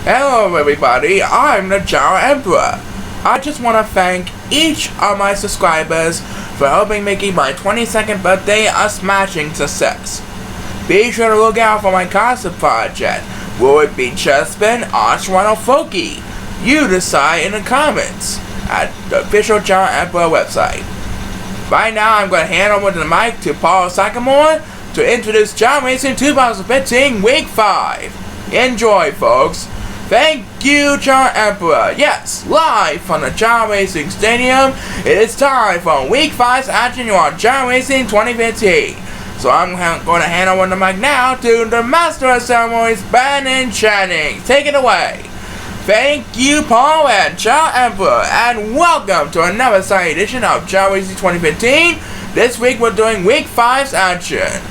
Hello everybody, I'm the Chao Emperor. I just want to thank each of my subscribers for helping making my 22nd birthday a smashing success. Be sure to look out for my concert project. Will it be Chespin, Archwan, or Folky? You decide in the comments at the official Chao Emperor website. Right now I'm going to hand over the mic to Paul Sagamore to introduce Chao Racing 2015 Week 5. Enjoy, folks. Thank you, Chao Emperor. Yes, live from the Chao Racing Stadium, it is time for Week 5's action on Chao Racing 2015. So I'm going to hand over the mic now to the Master of Ceremonies, Ben Channing. Take it away. Thank you, Paul and Chao Emperor, and welcome to another exciting edition of Chao Racing 2015. This week we're doing Week 5's action.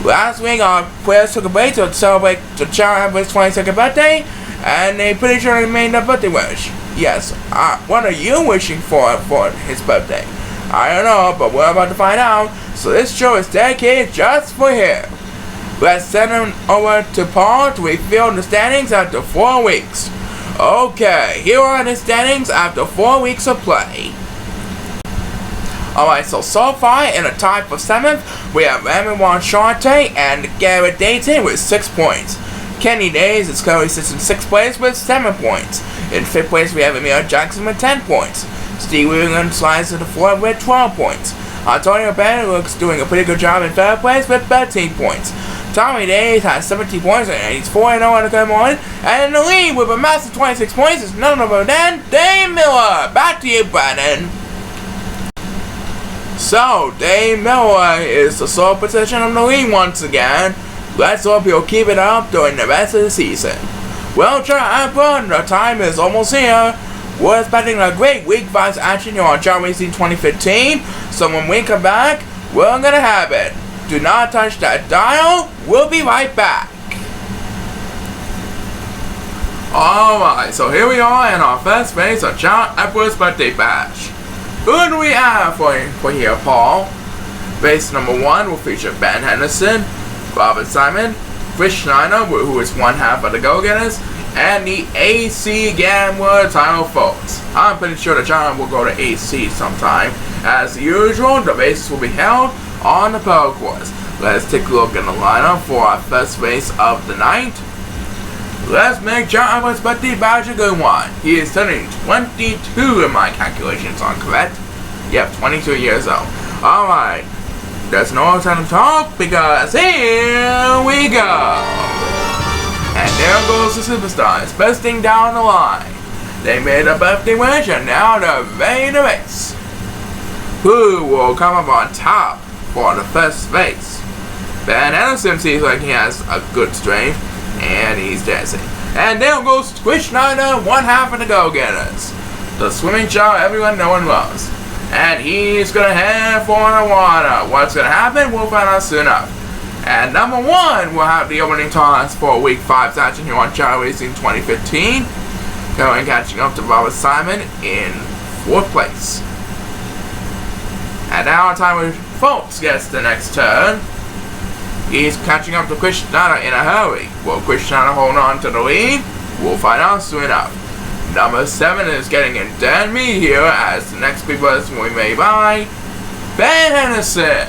Last week our players took a break to celebrate the Chao Emperor's 22nd birthday, and they pretty sure they made a birthday wish. Yes, what are you wishing for his birthday? I don't know, but we're about to find out, so this show is dedicated just for him. Let's send him over to Paul to reveal the standings after 4 weeks. Okay, here are the standings after 4 weeks of play. Alright, so far in a tie for 7th, we have Ramon Shante and Garrett Dayton with 6 points. Kenny Days is currently sits in 6th place with 7 points. In 5th place, we have Emil Jackson with 10 points. Steve Williams slides to the 4th with 12 points. Antonio Bennett looks doing a pretty good job in 3rd place with 13 points. Tommy Days has 17 points and he's 4-0 on the good morning. And in the lead with a massive 26 points is none other than Dave Miller. Back to you, Brandon. So, Dave Miller is the sole position of the lead once again. Let's hope he'll keep it up during the rest of the season. Well, Chao Emperor, the time is almost here. We're expecting a great Week 5 action here on Chao Racing 2015. So when we come back, we're gonna have it. Do not touch that dial. We'll be right back. Alright, so here we are in our first race of Chao Emperor's birthday bash. Who do we have for here, Paul? Race number 1 will feature Ben Henderson, Robert Simon, Chris Schneider, who is one half of the Go-Getters, and the AC Gambler title folks. I'm pretty sure the Chao will go to AC sometime. As usual, the races will be held on the Pearl course. Let's take a look at the lineup for our first race of the night. Let's make Chao Emperor's birthday bash a good one. He is turning 22 if my calculations are correct. Yep, 22 years old. Alright, there's no time to talk because here we go. And there goes the superstars bursting down the line. They made a birthday wish and now they're ready to race. Who will come up on top for the first race? Ben Anderson seems like he has a good strength and he's dancing. And there goes Chris Schneider, one half of the Go-Getters. The swimming Chao everyone knows and loves. And he's gonna head for the water. What's gonna happen? We'll find out soon enough. And number 1 will have the opening toss for Week 5's action here on Chao Racing 2015. Going catching up to Robert Simon in 4th place. And now time when Folks gets the next turn. He's catching up to Chris Schneider in a hurry. Will Chris Schneider hold on to the lead? We'll find out soon enough. Number 7 is getting in dead meat here as the next people we may by Ben Henderson,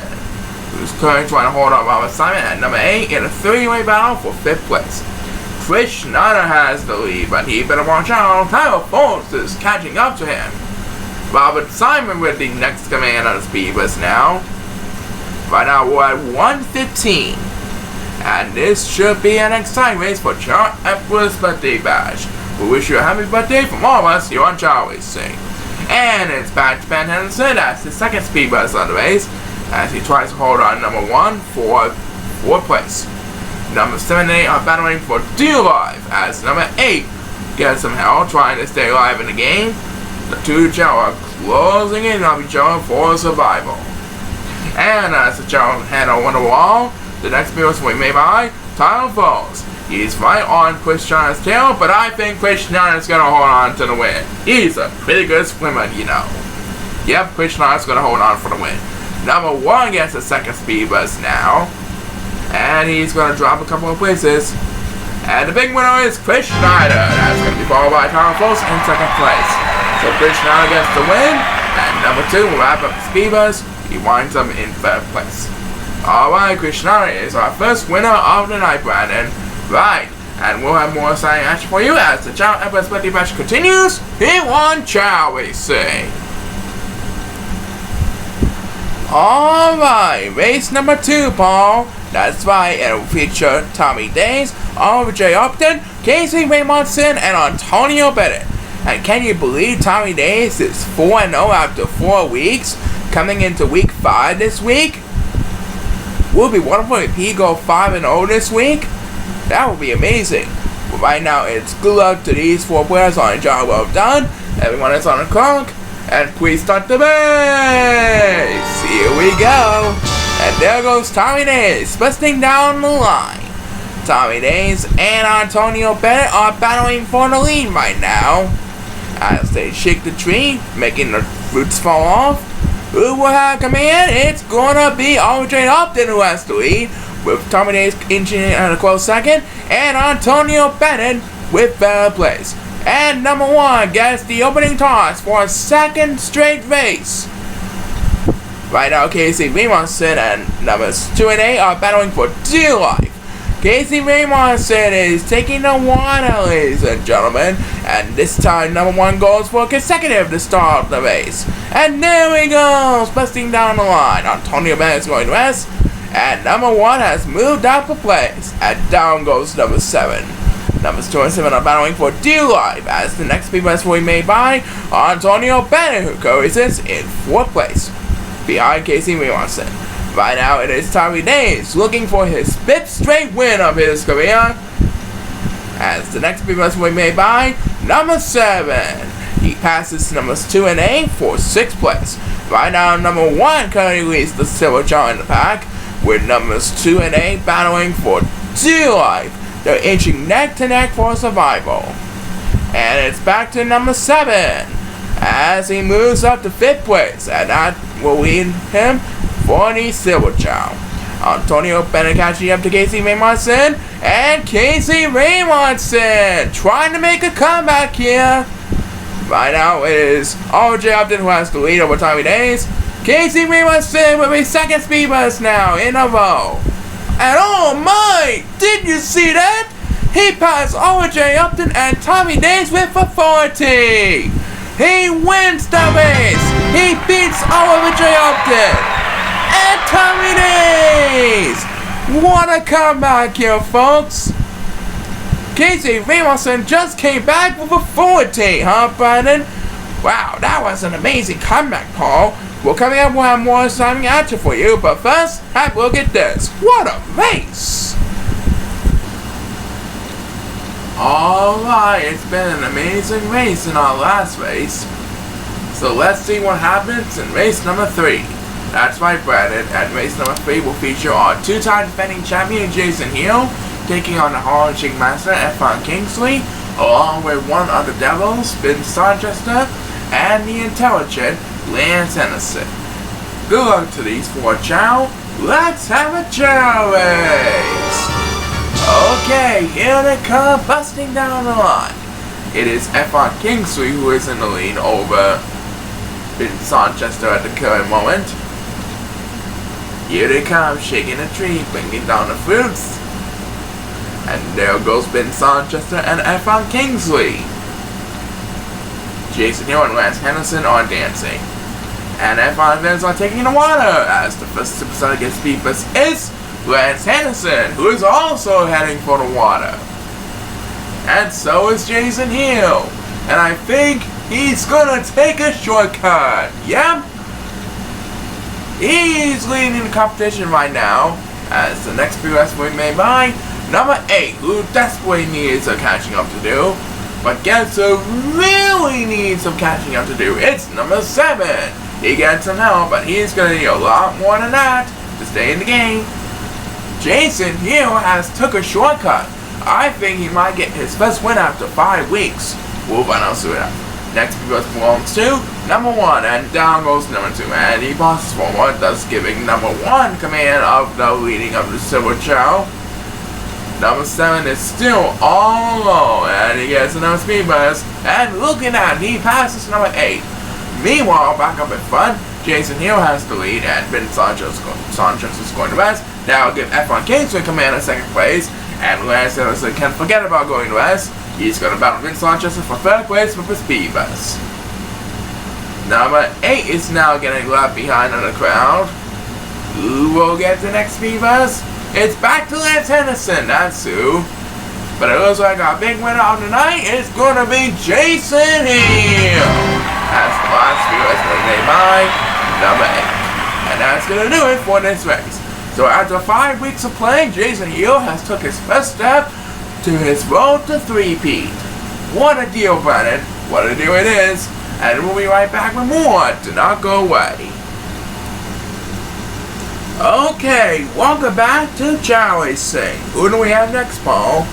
who's currently trying to hold on Robert Simon at number 8 in a 3-way battle for 5th place. Chris Schneider has the lead, but he better watch out. Tyler Folks is catching up to him. Robert Simon with the next command on the speed list now. Right now we're at 1:15. And this should be an exciting race for Chao Emperor's birthday bash. We wish you a happy birthday from all of us here on Chao Racing. And it's back to Ben Henderson as his second speed bus of the race as he tries to hold on number 1 for 4th place. Number 7 and 8 are battling for dear life as number 8 gets some help trying to stay alive in the game. The two Chao are closing in on each other for survival. And as the Chao head over the wall, the next speed we may by Tyler Falls. He's right on Chris Schneider's tail, but I think Chris Schneider's gonna hold on to the win. He's a pretty good swimmer, you know. Yep, Chris Schneider's gonna hold on for the win. Number 1 gets a second speed bus now. And he's gonna drop a couple of places. And the big winner is Chris Schneider. That's going to be followed by Tom Foss in second place. So Chris Schneider gets the win. And number 2 will wrap up the Speedbus. He winds up in third place. Alright, Chris Schneider is our first winner of the night, Brandon. Right. And we'll have more exciting action for you as the Chao Empress Birthday Bash continues here on Chao Racing. Alright, race number 2, Paul. That's right, it will feature Tommy Days, Oliver J. Upton, Casey Raymondson, and Antonio Bennett. And can you believe Tommy Days is 4-0 after 4 weeks, coming into week 5 this week? Would it be wonderful if he go 5-0 this week? That would be amazing. But right now, it's good luck to these 4 players on a job well done. Everyone is on the clock. And please start the race. Here we go. And there goes Tommy Days, busting down the line. Tommy Days and Antonio Bennett are battling for the lead right now. As they shake the tree, making the fruits fall off. Who will have command? It's gonna be Oliver Upton who has the lead, with Tommy Days inching in at a close second, and Antonio Bennett with third place. And number 1 gets the opening toss for a second straight race. Right now, Casey Raymondson and numbers 2 and 8 are battling for dear life. Casey Raymondson is taking the water, ladies and gentlemen. And this time, number 1 goes for consecutive to start the race. And there he goes, busting down the line. Antonio Bennett is going west. And number 1 has moved up a place. And down goes number 7. Numbers 2 and 7 are battling for dear life as the next speed race will be made by Antonio Bennett, who co-races in 4th place, behind Casey Raymondson. Right now, it is Tommy Days looking for his 5th straight win of his career, as the next speed race will be made by number 7. He passes numbers 2 and 8 for 6th place. Right now, number 1 currently leads the silver jar in the pack, with numbers 2 and 8 battling for dear life. They're inching neck to neck for survival. And it's back to number 7 as he moves up to 5th place, and that will lead him for the silver chow. Antonio Bennett catching up to Casey Raymondson, and Casey Raymondson trying to make a comeback here. Right now it is Oliver Upton who has the lead over Tommy Days. Casey Raymondson with his 2nd speed bus now in a row. And oh my! Did you see that? He passed Oliver Upton and Tommy Days with authority. He wins the race. He beats Oliver Upton and Tommy Days. What a comeback here, folks. Casey Raymondson just came back with authority, huh, Brandon? Wow, that was an amazing comeback, Paul. Well, coming up, we'll have more exciting action for you, but first, have a look at this. What a race! Alright, it's been an amazing race in our last race. So let's see what happens in race number 3. That's right, Brandon. At race number 3 will feature our 2-time defending champion Jason Hill, taking on the Hall-Shing Master F1 Kingsley, along with one of the Devils, Ben Sarchester, and the intelligent Lance Henderson. Good luck to these 4 chow. Let's have a chow race! Okay, here they come, busting down the line. It is F1 Kingsley who is in the lead over Ben Sarchester at the current moment. Here they come, shaking the tree, bringing down the fruits. And there goes Ben Sarchester and F1 Kingsley. Jason Hill and Lance Henderson are dancing. And F1 fans are taking the water as the first superstar to get speed bus is Lance Henderson, who is also heading for the water. And so is Jason Hill. And I think he's gonna take a shortcut. Yep. He's leading the competition right now as the next speed bus will be made by number 8, who desperately needs some catching up to do. But guess who really needs some catching up to do? It's number 7. He gets some help, but he's going to need a lot more than that to stay in the game. Jason Hill has took a shortcut. I think he might get his first win after 5 weeks. We'll find out soon. Next belongs to number 1, and down goes number 2. And he passes forward, thus giving number 1 command of the leading of the Silver Chow. Number 7 is still all alone, and he gets another speed bus, and looking at, he passes number 8. Meanwhile, back up in front, Jason Hill has the lead, and Ben Sanchez is going to rest. Now give F1 Kingston command in second place, and Lance Ellison can't forget about going to rest. He's going to battle Vince Sanchez for third place with a speed bus. Number 8 is now getting left behind in the crowd. Who will get the next speed bus? It's back to Lance Henderson, that's who. But it looks like our big winner of the night is going to be Jason Hill. That's the last speed bus made by number 8. And that's going to do it for this race. So after 5 weeks of playing, Jason Hill has took his first step to his road to 3-peat. What a deal, Brennan. What a deal it is. And we'll be right back with more. Do not go away. Okay, welcome back to Chao Racing. Who do we have next, Paul?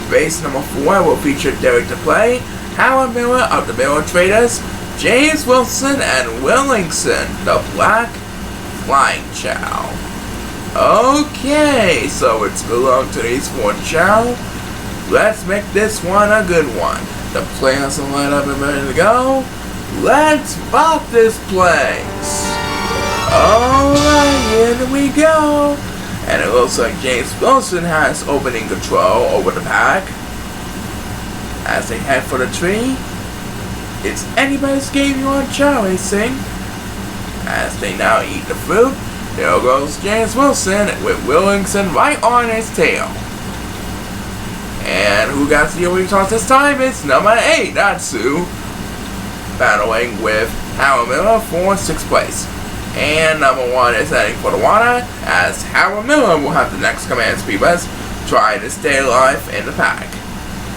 Race number 4 will feature Derek DePlay, Howard Miller of the Miller Traders, James Wilson, and Willingson, the Black Flying Chow. Okay, so it's belong to these 4 Chow. Let's make this one a good one. The players are lined up and ready to go. Let's pop this place. Alright, here we go. And it looks like James Wilson has opening control over the pack. As they head for the tree, it's anybody's game on Chao Racing. As they now eat the fruit, there goes James Wilson with Willingson right on his tail. And who got the opening toss this time? It's number 8, that's Sue. Battling with Howard Miller for 6th place. And number 1 is heading for the water, as Howard Miller will have the next command speed bus, trying to stay alive in the pack.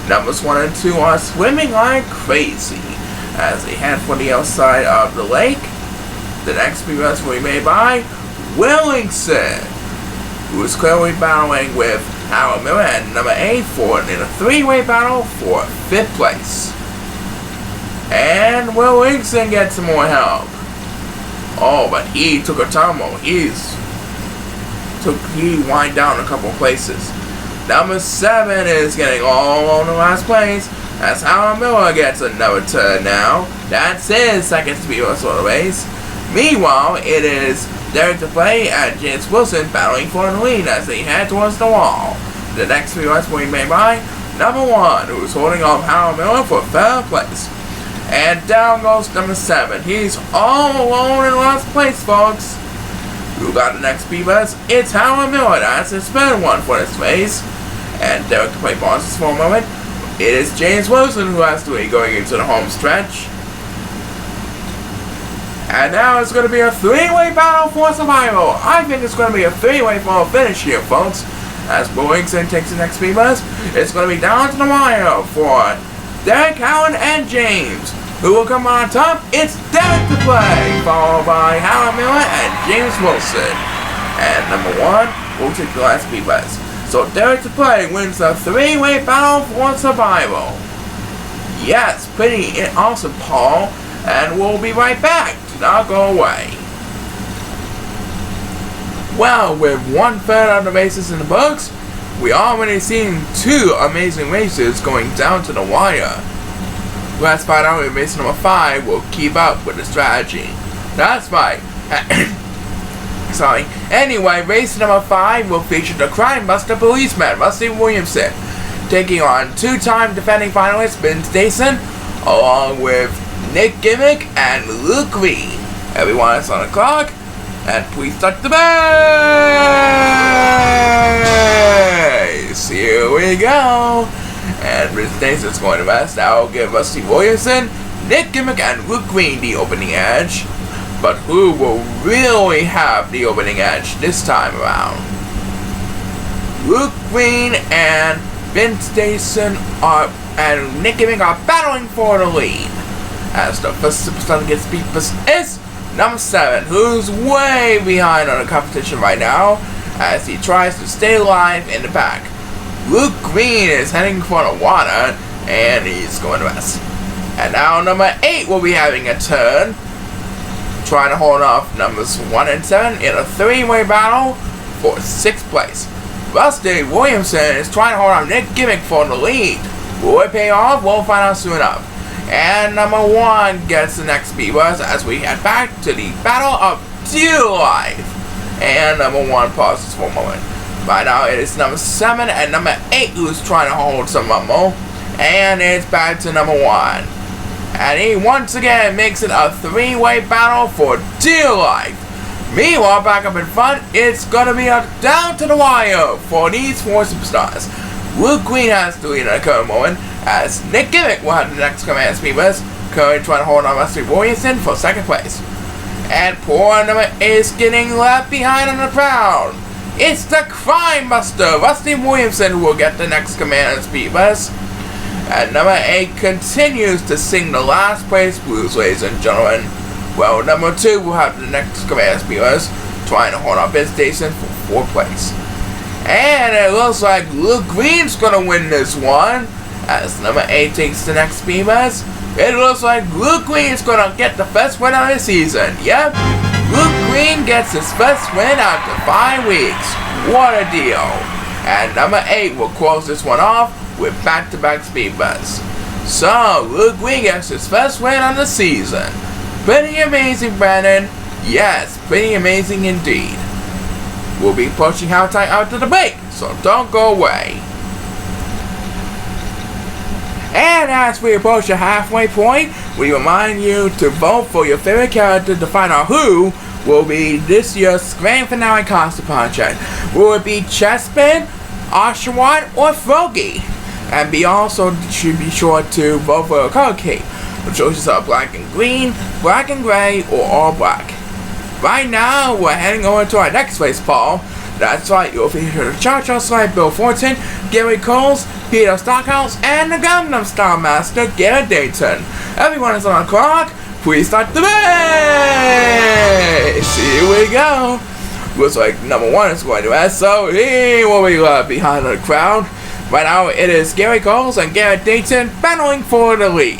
Numbers 1 and 2 are swimming like crazy as they head for the outside of the lake. The next speed bus will be made by Willingson, who is clearly battling with Howard Miller and number 8 for in a 3-way battle for 5th place. And Willingson gets some more help. Oh, but he took a tumble. He wind down a couple places. Number 7 is getting all on the last place as Howard Miller gets another turn now. That's his second speed bus for the race. Meanwhile, it is Derek DePlay and James Wilson battling for the lead as they head towards the wall. The next speed bus will be made by number 1, who is holding off Howard Miller for 3rd place. And down goes number 7. He's all alone in last place, folks. Who got the next speed bus? It's Howard Miller. That's his 3rd one for this race. And Derek DePlay pauses for a moment. It is James Wilson who has to be going into the home stretch. And now it's going to be a 3-way battle for survival. I think it's going to be a 3-way for a finish here, folks. As Willingson takes the next speed bus, it's going to be down to the wire for Derek, Howard, and James. Who will come on top? It's Derek DePlay, followed by Howard Miller and James Wilson. And number 1 will take the last speed bus. So Derek DePlay wins the 3-way battle for survival. Yes, pretty awesome, Paul. And we'll be right back. Do not go away. Well, with 1/3 of the races in the books, we already seen 2 amazing races going down to the wire. Let's find out if race number 5 will keep up with the strategy. That's right. Sorry. Anyway, race number 5 will feature the crime buster policeman, Rusty Williamson, taking on 2-time defending finalist Ben Stason, along with Nick Gimmick and Luke Green. Everyone is on the clock, and please start the race. Here we go. And Ben Stason's going to rest. That will give Rusty Williamson, Nick Gimmick, and Luke Green the opening edge. But who will really have the opening edge this time around? Luke Green and Ben Stason and Nick Gimmick are battling for the lead. As the first superstar gets beat is number 7, who's way behind on the competition right now, as he tries to stay alive in the pack. Luke Green is heading for the water, and he's going to rest. And now number 8 will be having a turn, trying to hold off numbers 1 and 7 in a 3-way battle for 6th place. Rusty Williamson is trying to hold on Nick Gimmick for the lead. Will it pay off? We'll find out soon enough. And number 1 gets the next speed bus as we head back to the Battle of Deal Life. And number 1 pauses for a moment. Right now it is number 7 and number 8 who's trying to hold some rumble. And it's back to number 1. And he once again makes it a 3-way battle for dear life. Meanwhile, back up in front, it's gonna be a down to the wire for these 4 superstars. Luke Green has the lead at the current moment, as Nick Gimmick will have the next command speed bus, currently trying to hold on Rusty Williamson for 2nd place. And poor number 8 is getting left behind on the crowd. It's the Crime Buster, Rusty Williamson, who will get the next command speed bus. And number 8 continues to sing the last place blues, ladies and gentlemen. Well, number 2 will have the next command speed bus, trying to hold on Ben Station for 4th place. And it looks like Luke Green's gonna win this one, as number 8 takes the next speed bus. It looks like Luke Green's gonna get the first win of the season. Yep, Luke Green gets his first win after 5 weeks. What a deal. And number 8 will close this one off with back-to-back speed bus. So, Luke Green gets his first win on the season. Pretty amazing, Brandon. Yes, pretty amazing indeed. We'll be pushing halftime after the break, so don't go away. And as we approach the halfway point, we remind you to vote for your favorite character to find out who will be this year's grand finale costume project. Will it be Chespin, Oshawott, or Froggy? And also should be sure to vote for a color key. The choices are black and green, black and gray, or all black. Right now, we're heading over to our next race, Paul. That's right, you'll feature the Cha-Cha Slide Bill Fortin, Gary Coles, Peter Stockhouse, and the Gangnam Style Master, Garrett Dayton. Everyone is on the clock. Please start the race! Here we go. Looks like number 1 is going to S, so he will be left behind the crowd. Right now, it is Gary Coles and Garrett Dayton battling for the lead.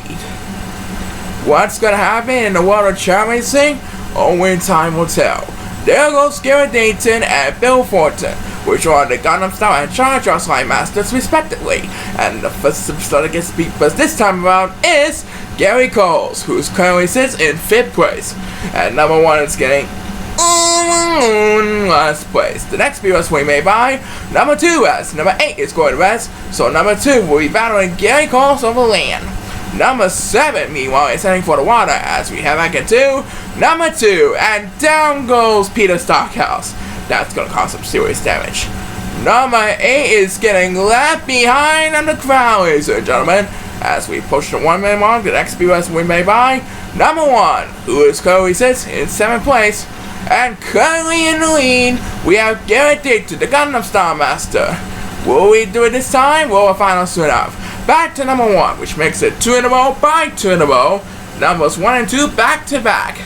What's going to happen in the world of Chao Racing? Only time will tell. There goes Garrett Dayton and Bill Fortin, which are the Gangnam Style and Cha-Cha Slide Masters respectively. And the first superstar to get speed bus this time around is Gary Coles, who currently sits in 5th place. And number 1 is getting last place. The next speed bus we may buy, number 2, as number 8 is going to rest, so number 2 will be battling Gary Coles over land. Number 7, meanwhile, is heading for the water as we head back into number 2, and down goes Peter Stockhouse. That's going to cause some serious damage. Number 8 is getting left behind on the crowd, ladies and gentlemen, as we push the 1 minute mark. The next speed bus we may buy, number 1, who is currently sits in 7th place. And currently in the lead, we have Garrett Dayton, the Gangnam Style Master. Will we do it this time? Well, we'll find out soon enough. Back to number 1, which makes it 2 in a row by 2 in a row. Numbers 1 and 2 back to back.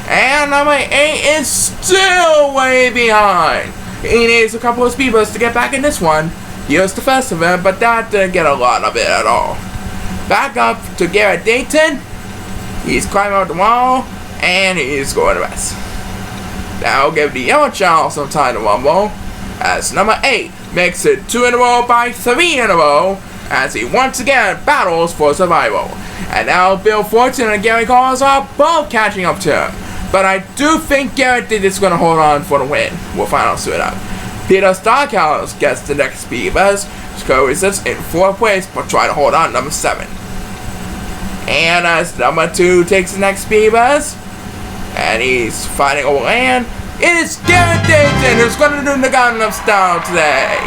And number 8 is still way behind. He needs a couple of speed bumps to get back in this one. Here's the first of them, but that didn't get a lot of it at all. Back up to Garrett Dayton. He's climbing up the wall, and he's going to rest. Now give the yellow child some time to rumble, as number 8 makes it 2 in a row by 3 in a row, as he once again battles for survival. And now Bill Fortin and Gary Coles are both catching up to him. But I do think Garrett is going to hold on for the win. We'll find out soon enough. Peter Stockhouse gets the next speed bus. Curry sits in 4th place, but try to hold on number 7. And as number 2 takes the next speed bus, and he's fighting over land, it is Garrett Dayton who's going to do the Gangnam Style today.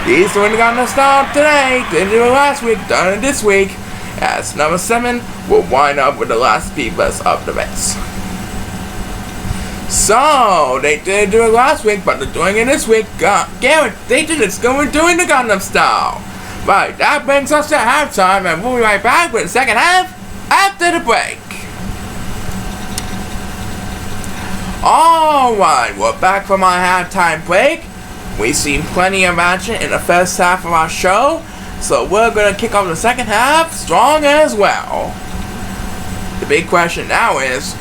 He's doing the Gangnam Style today. Didn't do it last week, done it this week. As number 7 will wind up with the last speed bus of the race. So, they didn't do it last week, but they're doing it this week. Garrett Dayton is going to be doing the Gangnam Style. Right, that brings us to halftime, and we'll be right back with the second half after the break. Alright, we're back from our halftime break. We've seen plenty of action in the first half of our show, so we're going to kick off the second half strong as well. The big question now is,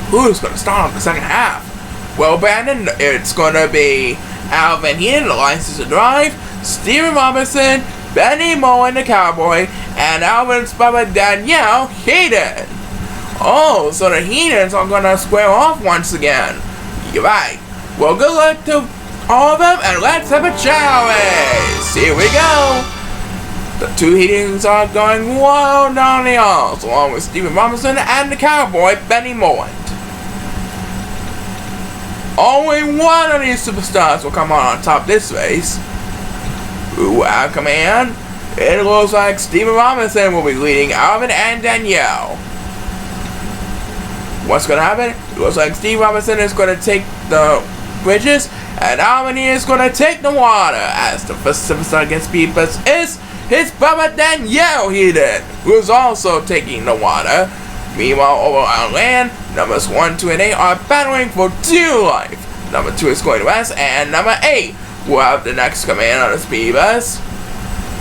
who's going to start off the second half? Well, Brandon, it's going to be Alvin Heaton, the license to drive, Stephen Robinson, Benny Mullen, the cowboy, and Alvin's Bubba Danielle Heaton. Oh, so the Heatons are gonna square off once again. You're right. Well, good luck to all of them, and let's have a Chao race. Here we go. The two Heatons are going wild down the aisles, along with Stephen Robinson and the cowboy, Benny Mullen. Only one of these superstars will come on top this race. Who will have command? It looks like Stephen Robinson will be leading Alvin and Danielle. What's going to happen? It looks like Steve Robinson is going to take the bridges, and Alvin is going to take the water. As the first superstar against Beepers is his brother Danielle Heaton, who is also taking the water. Meanwhile, over on land, numbers 1, 2, and 8 are battling for 2 life. Number 2 is going west, and number 8 will have the next command on the speed bus.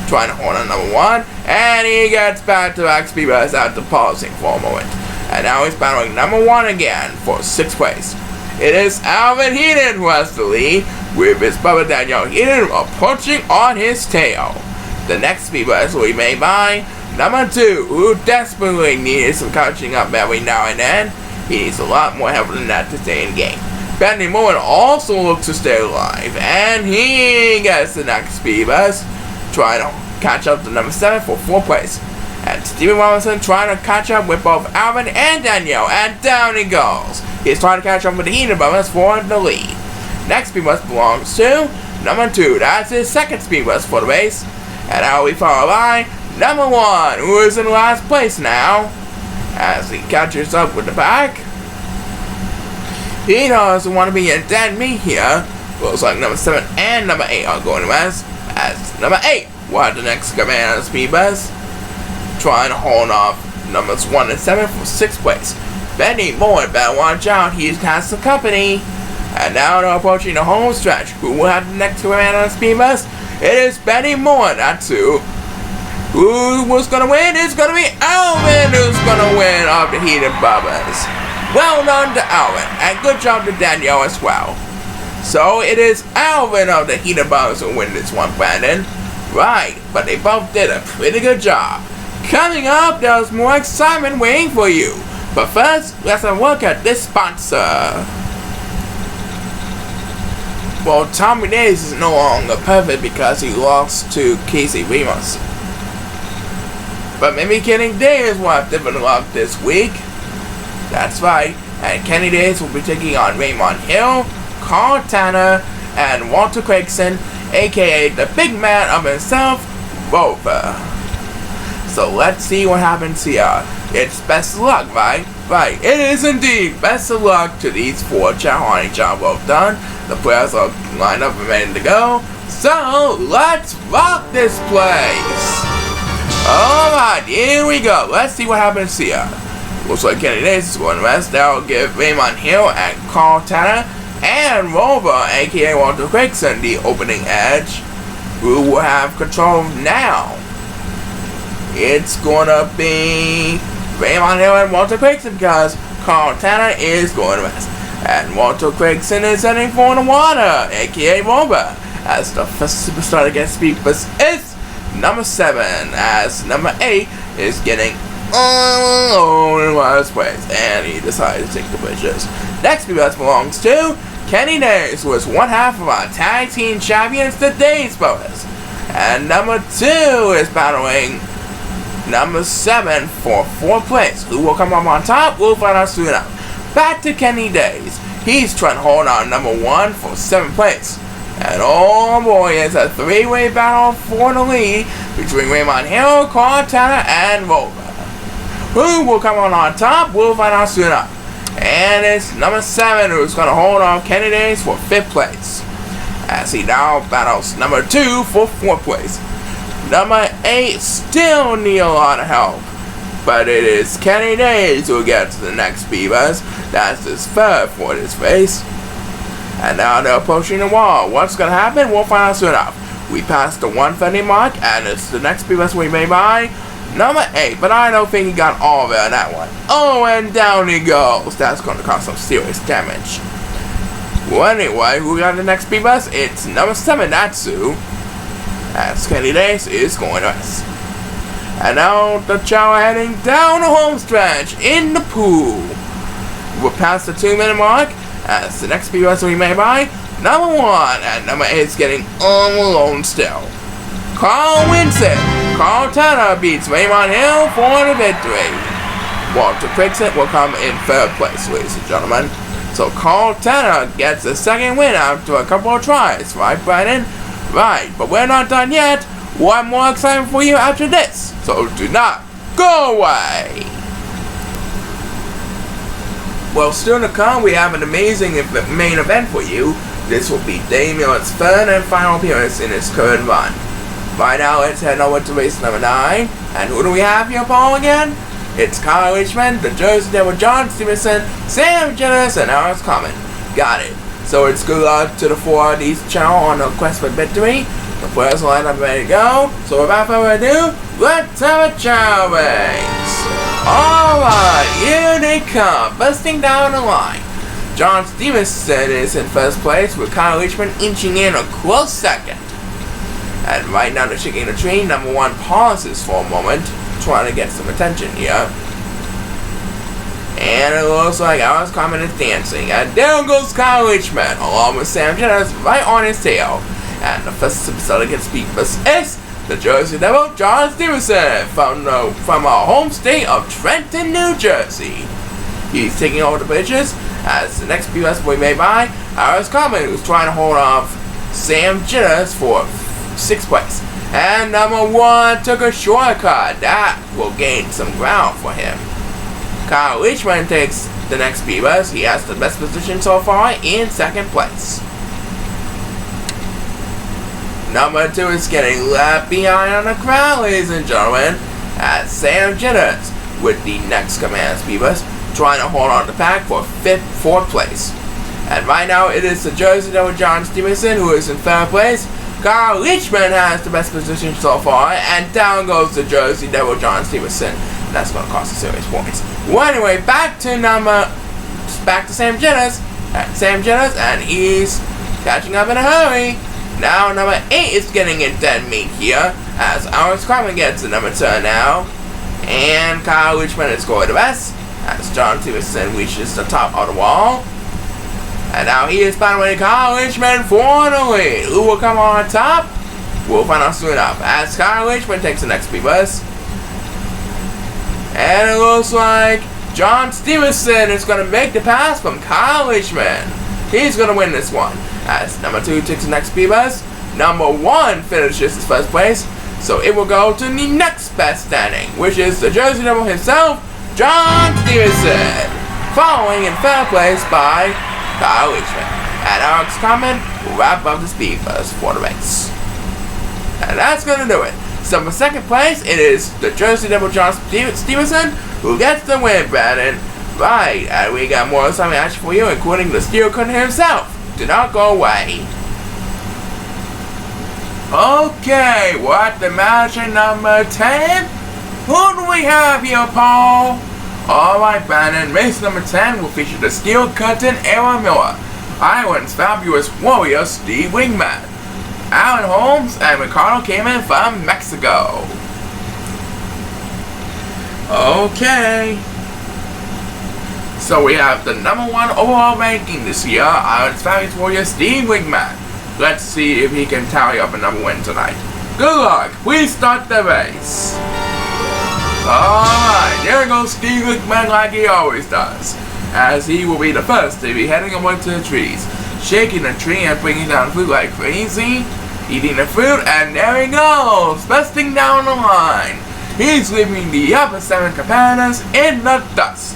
Trying to hold on number 1, and he gets back-to-back speed bus after pausing for a moment. And now he's battling number 1 again for 6th place. It is Alvin Heaton who has the lead, with his brother Danielle Heaton approaching on his tail. The next speed bus will be made by number 2, who desperately needs some catching up every now and then. He needs a lot more help than that to stay in game. Benny Mullen also looks to stay alive, and he gets the next speed bus, trying to catch up to number 7 for 4th place. And Stephen Robinson trying to catch up with both Alvin and Danielle, and down he goes. He's trying to catch up with the Heaton brothers for the lead. Next speed bus belongs to number 2. That's his 2nd speed bus for the race. And now we follow by number 1, who is in last place now, as he catches up with the pack. He doesn't want to be a dead meat here. Looks like number 7 and number 8 are going west, as number 8 will have the next command on the speed bus, trying to hold off numbers 1 and 7 for 6th place. Benny Mullen better watch out, he has some company. And now they're approaching the home stretch. Who will have the next command on the speed bus? It is Benny Mullen, that's who. Who was going to win? It's going to be Alvin who's going to win of the Heaton brothers. Well done to Alvin, and good job to Danielle as well. So it is Alvin of the Heaton brothers who win this one, Brandon. Right, but they both did a pretty good job. Coming up, there's more excitement waiting for you. But first, let's have a look at this sponsor. Well, Tommy Days is no longer perfect because he lost to Casey Ramos. But maybe Kenny Days will have different luck this week. That's right, and Kenny Days will be taking on Raymond Hill, Carl Tanner, and Walter Craigson, aka the big man of himself, Rover. So let's see what happens here. It's best of luck, right? Right, it is indeed best of luck to these 4 Chao job well done. The players are lined up and ready to go. So let's rock this place. Alright, here we go. Let's see what happens here. Looks like Kenny Days is going to rest. That'll give Raymond Hill and Carl Tanner and Rover, aka Walter Craigson, the opening edge. Who will have control now? It's gonna be Raymond Hill and Walter Craigson because Carl Tanner is going to rest. And Walter Craigson is heading for the water, aka Rover. As the first superstar to get speed bus is number 7, as number 8 is getting in last place, and he decided to take the bridges. Next speed bus belongs to Kenny Days, who is one half of our tag team champions, the Days Brothers. And number 2 is battling number 7 for 4th place. Who will come up on top? We'll find out soon enough. Back to Kenny Days. He's trying to hold on number 1 for 7th place. And oh boy, it's a 3-way battle for the lead between Raymond Hill, Carl Tanner, and Rover. Who will come on top? We'll find out soon enough. And it's number 7 who's going to hold off Kenny Days for 5th place, as he now battles number 2 for 4th place. Number 8 still need a lot of help, but it is Kenny Days who gets the next speed bus. That's his 3rd for this race. And now they're approaching the wall. What's going to happen? We'll find out soon enough. We passed the 130 mark, and it's the next speed bus we made by number 8, but I don't think he got all of it on that one. Oh, and down he goes. That's going to cause some serious damage. Well, anyway, who got the next speed bus? It's number 7, Natsu. As Kenny Dace is going west. And now the Chao are heading down the home stretch in the pool. We're past the 2-minute mark as the next speed bus will be made by number 1, and number 8 is getting all alone still. Carl wins it. Carl Tanner beats Raymond Hill for the victory. Walter Prickset will come in 3rd place, ladies and gentlemen. So Carl Tanner gets the 2nd win after a couple of tries, right, Brandon? Right, but we're not done yet. One more excitement for you after this, so do not go away. Well, still to come, we have an amazing main event for you. This will be Dave Miller's 3rd and final appearance in his current run. Right now, let's head over to race number 9. And who do we have here, Paul, again? It's Kyle Richmond, the Jersey Devil, John Stevenson, Sam Jennings, and Alex Common. Got it. So it's good luck to the 4 of these Chao on the quest for victory. The first lineup ready to go. So without further ado, let's have a Chao race. Alright, here they come, busting down the line. John Stevenson is in 1st place with Kyle Richmond inching in a close 2nd. And right now they're shaking the tree. Number 1 pauses for a moment, trying to get some attention here. And it looks like Alex Common is dancing. And there goes Kyle Richmond, along with Sam Jennings right on his tail. And the first episode against Speed Bus is the Jersey Devil, John Stevenson, from our home state of Trenton, New Jersey. He's taking over the bridges as the next Speed Bus will be made by Alex Common, who's trying to hold off Sam Jennings for 6th place. And number 1 took a shortcut. That will gain some ground for him. Kyle Richmond takes the next Speed Bus. He has the best position so far in 2nd place. Number 2 is getting left behind on the crowd, ladies and gentlemen, as Sam Jennings with the next command Speed Bus trying to hold on to the pack for 4th place. And right now it is the Jersey Devil John Stevenson who is in 3rd place. Kyle Richmond has the best position so far, and down goes the Jersey Devil John Stevenson. That's going to cost us serious points. Well, anyway, back to Sam Jennings. And he's catching up in a hurry. Now number 8 is getting in dead meat here, as Alex Common gets the number 2 now. And Kyle Richmond is going the best, as John Stevenson reaches the top of the wall. And now he is battling Kyle Richmond for the lead. Who will come on top? We'll find out soon enough, as Kyle Richmond takes the next Speed Bus. And it looks like John Stevenson is going to make the pass from Kyle Richmond. He's going to win this one, as number 2 takes the next Speed Bus. Number 1 finishes his 1st place, so it will go to the next best standing, which is the Jersey Devil himself, John Stevenson, following in 3rd place by Kyle Richmond. And Alex Common will wrap up the Speed Bus for the race. And that's going to do it. So for 2nd place, it is the Jersey Devil John Stevenson who gets the win, Brandon. Right, and we got more exciting action for you, including the Steel Curtain himself. Do not go away. Okay, we're at the match at number 10. Who do we have here, Paul? Alright, Brandon, race number 10 will feature the Steel Curtain Aaron Miller, Ireland's fabulous warrior Steve Wingman, Alan Holmes, and Ricardo came in from Mexico. Okay. So we have the number 1 overall ranking this year, Ireland's fabulous warrior Steve Wingman. Let's see if he can tally up another win tonight. Good luck. Please start the race. Alright, there goes Steve Wingman like he always does, as he will be the first to be heading over to the trees, shaking the tree and bringing down fruit like crazy, eating the fruit, and there he goes, busting down the line. He's leaving the upper 7 competitors in the dust.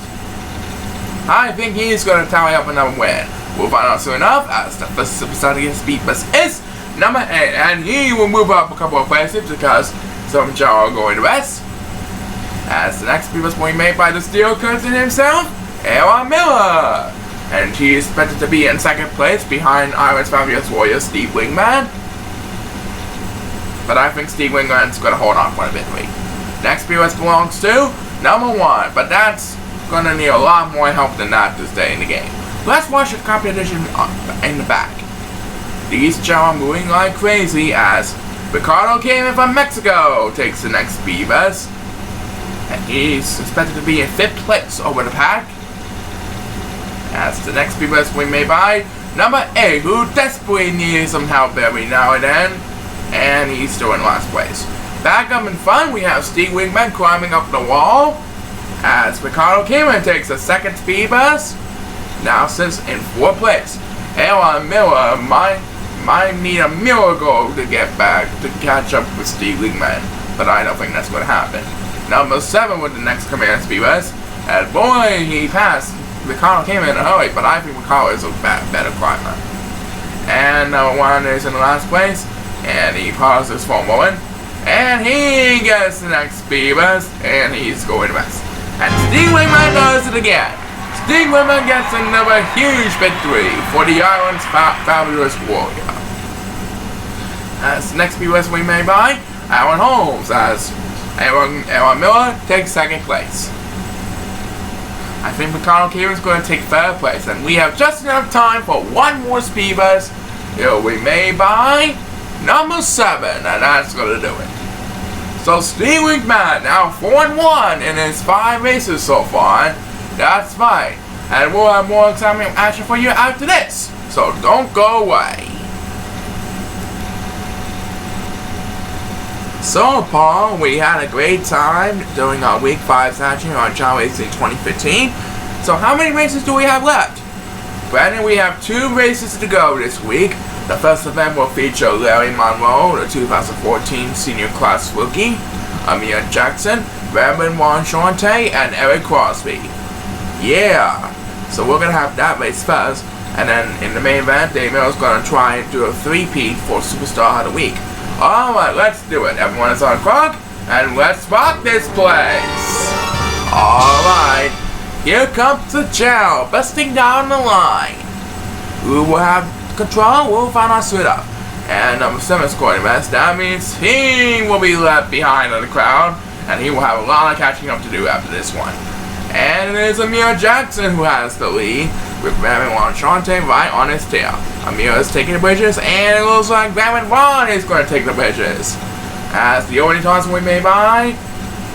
I think he's going to tally up another win. We'll find out soon enough, as the first episode against Speed Bus is number 8, and he will move up a couple of places because some Chao are going to rest. As the next Speed Bus will be made by the Steel Curtain himself, Aaron Miller. And he is expected to be in 2nd place behind Ireland's fabulous warrior Steve Wingman. But I think Steve Wingman's going to hold on for a victory. Next Speed Bus belongs to number 1, but that's going to need a lot more help than that to stay in the game. let's watch the competition in the back. These Chao are moving like crazy as Ricardo came in from Mexico takes the next speed bus. And he's expected to be in 5th place over the pack. As the next speed bus we may buy, number 8, who desperately needs some help every now and then. And he's still in last place. Back up in front, we have Steve Wingman climbing up the wall. As Ricardo Cameron takes a 2nd speed bus. Now sits in 4th place. Aaron Miller might need a miracle to get back to catch up with Steve Wingman. But I don't think that's going to happen. Number 7 with the next command speed bus. And boy, he passed. Ricardo came in a hurry, but I think Ricardo is a better climber. And number 1 is in the last place. And he pauses for a moment. And he gets the next speed bus. And he's going to rest. And Steve Wingman does it again. Steve Wingman gets another huge victory for the island's fabulous warrior. As the next speed bus we may buy, Aaron Holmes, as Aaron Miller takes 2nd place. I think Ricardo Cameron is going to take 3rd place, and we have just enough time for one more speed bus. Here we may buy number 7, and that's going to do it. So Steve Wingman now 4-1 in his 5 races so far. That's fine, and we'll have more exciting action for you after this. So don't go away. So, Paul, we had a great time doing our Week 5 session on Chao Racing 2015. So, how many races do we have left? Brandon, we have 2 races to go this week. The first event will feature Larry Monroe, the 2014 senior class rookie, Amir Jackson, Brandon Wanchante, and Eric Crosby. Yeah! So, we're going to have that race first. And then, in the main event, Dave Miller's going to try and do a 3-peat for Superstar of the Week. Alright, let's do it. Everyone is on the clock, and let's rock this place. Alright, here comes the Chao, busting down the line. Who will have control? We'll find out soon enough. And number 7 is going to rest. That means he will be left behind in the crowd, and he will have a lot of catching up to do after this one. And it is Amir Jackson who has the lead, with Brandon Wanchante right on his tail. Amir is taking the bridges, and it looks like Brandon Vaughn is going to take the bridges. As the only toss we may by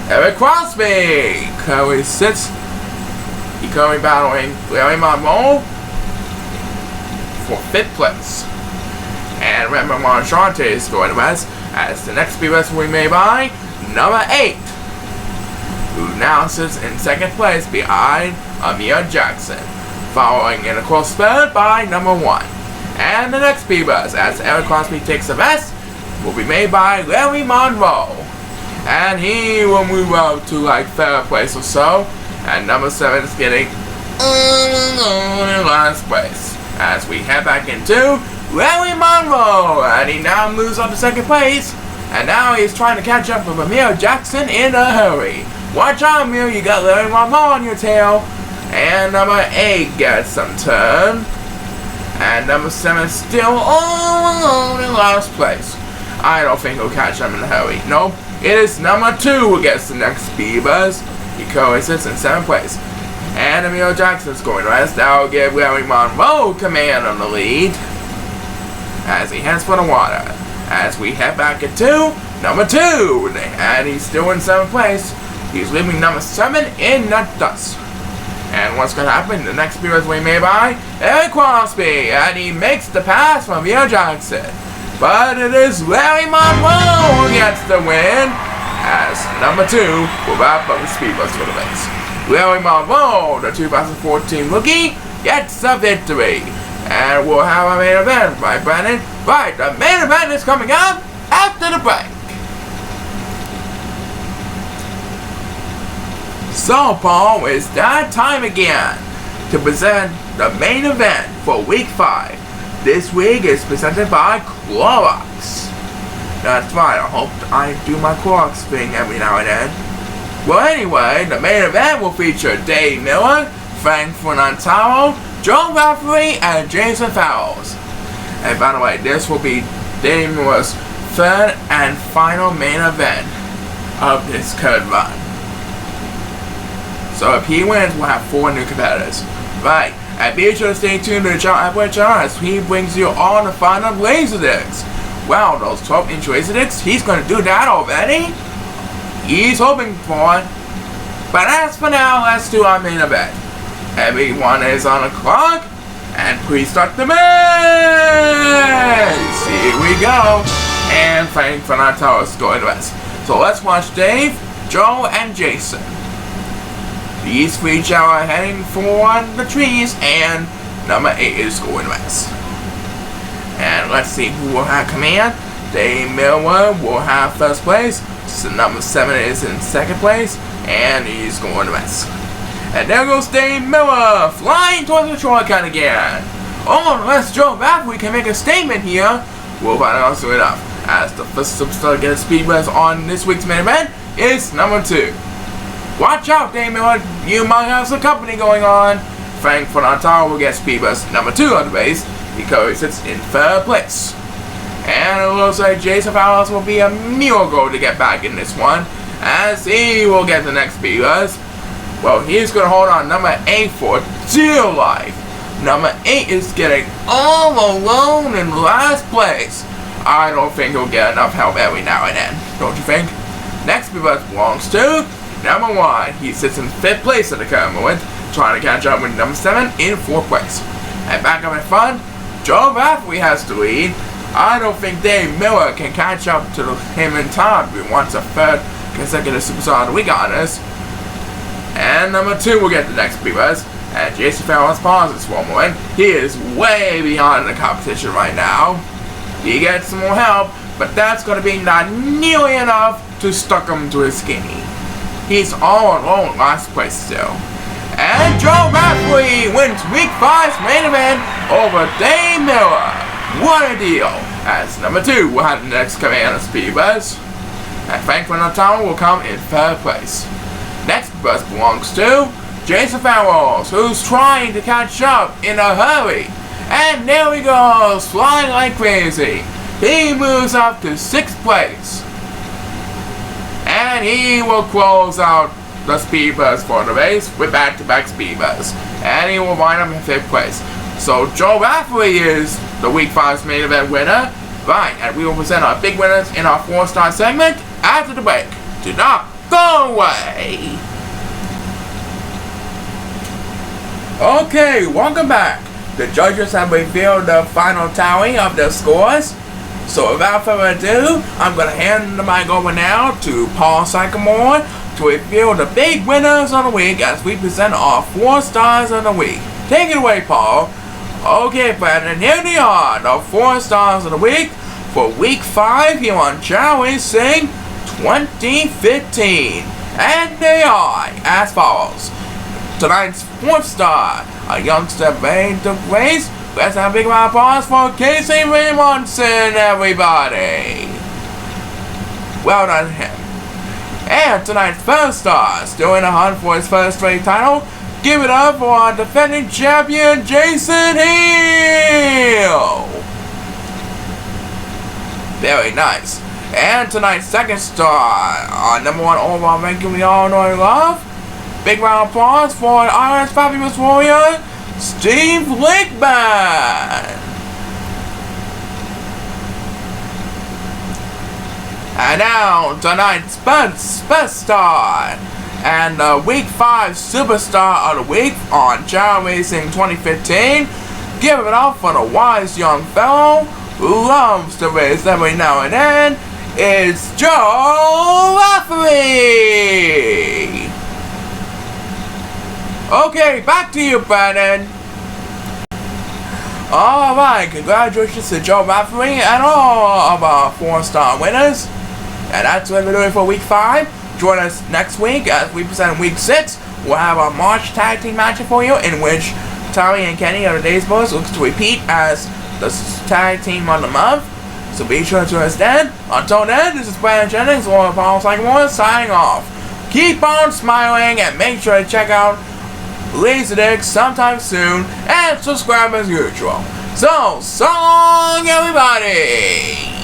Eric Crosby. Curry sits. He currently battling Larry Monroe for 5th place. And Brandon Wanchante is going to rest as the next speed race we may by number 8. Who now sits in 2nd place behind Amir Jackson. Following in a close third by number 1. And the next speed bus, as Eric Crosby takes the rest, will be made by Larry Monroe. And he will move up to like 3rd place or so. And number 7 is getting in last place. As we head back into Larry Monroe. And he now moves on to 2nd place. And now he's trying to catch up with Amir Jackson in a hurry. Watch out, Amir, you got Larry Monroe on your tail. And number 8 gets some turn. And number 7 is still all alone in last place. I don't think he'll catch him in a hurry. Nope. It is number 2 who gets the next speed bus. He currently sits in 7th place. And Amir Jackson's going to rest. That will give Larry Monroe command on the lead. As he heads for the water. As we head back into number 2. And he's still in 7th place. He's leaving number 7 in the dust. And what's going to happen? The next speed race we may by Eric Crosby, and he makes the pass from Amir Jackson. But it is Larry Monroe who gets the win, as number 2 will wrap up the speed bus for the race. Larry Monroe, the 2014 rookie, gets the victory. And we'll have a main event, right, Brandon? Right, the main event is coming up after the break. So, Paul, it's that time again to present the main event for Week 5. This week is presented by Clorox. That's right, I hope I do my Clorox thing every now and then. Well, anyway, the main event will feature Dave Miller, Frank Fernantaro, Joe Rafferty, and Jason Farrells. And by the way, this will be Dave Miller's 3rd and final main event of this current run. So if he wins, we'll have 4 new competitors. Right, And be sure to stay tuned to the Chao channel as he brings you all the fun of Laserdiscs. Well, those 12-inch Laserdiscs, he's going to do that already? He's hoping for it. But as for now, let's do our main event. Everyone is on the clock, and please start the match! Here we go. And Frank Fernando is going west. So let's watch Dave, Joe, and Jason. These three are heading for the trees, and number 8 is going west. And let's see who will have command. Dave Miller will have first place. So number 7 is in second place, and he's going west. And there goes Dave Miller, flying towards the shortcut again. Oh, unless Joe Baffley can make a statement here, we'll find out soon enough. As the first superstar to get a speed race on this week's main event is number 2. Watch out, Dave Miller, you might have some company going on. Frank Fernando will get speed race number 2 on the race because he sits in third place. And it looks like Jason Fowles will be a miracle to get back in this one, as he will get the next speed race. Well, he's going to hold on number 8 for dear life. Number 8 is getting all alone in last place. I don't think he'll get enough help every now and then, don't you think? Next speed race belongs to number 1. He sits in 5th place at the current moment, trying to catch up with number 7 in 4th place. And back up in front, Joe Baffley has to lead. I don't think Dave Miller can catch up to him in time if he wants a 3rd consecutive superstar of the week on this. And number 2 will get the next speed race. And Jason Farrell's pauses for a moment. He is way behind the competition right now. He gets some more help, but that's going to be not nearly enough to stuck him to his skinny. He's all alone last place still. And Joe Baffley wins week 5's main event over Dave Miller. What a deal! As number 2 will have the next command of speed race. And Frank Fernando will come in 3rd place. Next bus belongs to Jason Farrells, who's trying to catch up in a hurry. And there he goes, flying like crazy. He moves up to 6th place. And he will close out the speed bus for the race with back-to-back speed bus. And he will wind up in 5th place. So Joe Baffley is the week 5's main event winner. Right, and we will present our big winners in our 4-star segment after the break. Do not go away! Okay, welcome back. The judges have revealed the final tally of their scores. So without further ado, I'm going to hand the mic over now to Paul Sycamore to reveal the big winners of the week as we present our 4 stars of the week. Take it away, Paul. Okay, Brandon, here they are, the 4 stars of the week for week 5 here on Chao Racing 2015. And they are as follows. Tonight's 4th star, a youngster ready to race. Let's have a big round of applause for Casey Raymondson, everybody. Well done him. And tonight's 1st star, still in the hunt for his 1st straight title. Give it up for our defending champion, Jason Hill. Very nice. And tonight's 2nd star, our number 1 overall ranking we all know and love. Big round of applause for our fabulous warrior, Steve Lakeman. And now tonight's best star and the week 5 superstar of the week on Chao Racing 2015. Give it up for the wise young fellow who loves to race every now and then. It's Chao Racing. Okay, back to you, Brandon. Alright, congratulations to Chao Racing and all of our 4-star winners. And that's what we're doing for week 5. Join us next week as we present week 6. We'll have a March tag team match for you in which Tari and Kenny of the Days Boys looks to repeat as the tag team of the month. So be sure to join us then. Until then, this is Brandon Jennings or Paul Sycamore signing off. Keep on smiling and make sure to check out Laserdisc sometime soon and subscribe as usual. So long everybody!